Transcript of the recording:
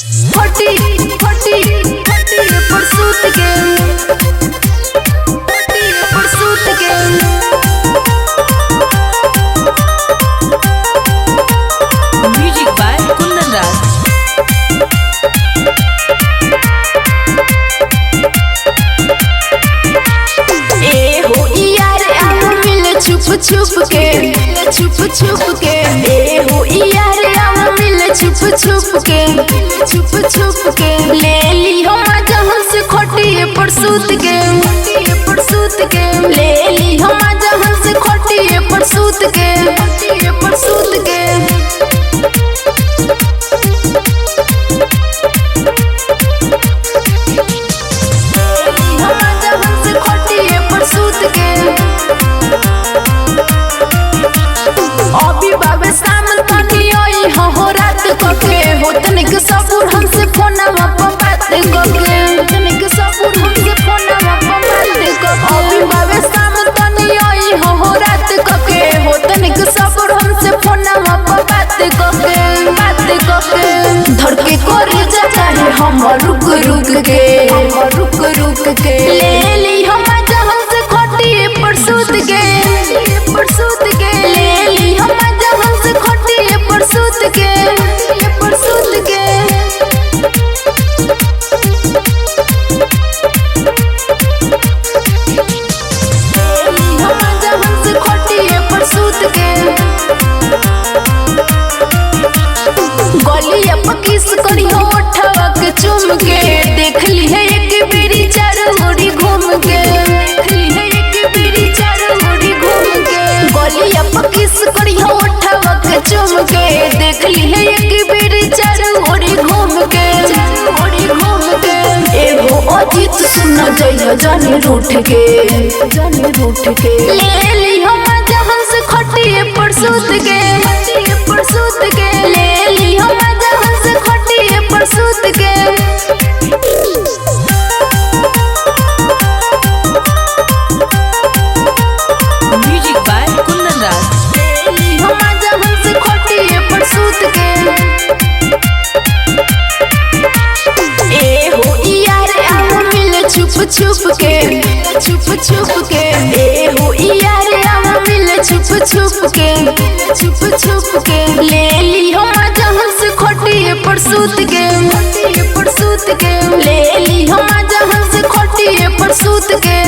फटी फटी फटी पर सूत के फटी पर सूत के म्यूजिक बाय कुंदन राज। ए हो यार आओ मिल छुप छुप के छुप छुप के ए हो यार आओ मिल छुप छुप के छुप छुप के ले ली हो मजा हमसे खोटी पर सूत के पर सूत के ले ली हो मजा हमसे खोटी पर सूत के पर सूत के अभी बाबे सामन तनी आई हो रात कोके हो तनिक सबूर हमसे फोनवा पर बात कोके तनिक सबूर हमसे फोनवा पर बात कोके अभी बाबे सामन तनी आई हो रात कोके हो तनिक सबूर हमसे फोनवा पर बात कोके धड़के करे जाता है हम रुक रुक के ले ली हम मजा हमसे खोटी पर सूत के ले ली हम मजा हमसे खोटी पर सूत के गलिया पर किस करियो उठावा के चुम के देख ली है एक बेरी चारों ओरी घूम के देख ली है एक बेरी चारों ओरी घूम के गलिया पर किस करियो उठावा के चुम के देख ली है एक बेरी चारों ओरी घूम के एगो अजीत सुन जइया जाने रूठ के ले ली हम मजा हमसे खोटी पर सूत के ले ली हम मजा हमसे खोटी पर सूत के म्यूजिक बाय कुंदन राज। हम मजा हमसे खोटी पर सूत के ए हो यार आओ मिल छुप छुप के ए हो यार आओ मिल छुप के ले ली हो मजा हमसे खोटी पर सूत के ले ली हो मजा हमसे खोटी पर सूत के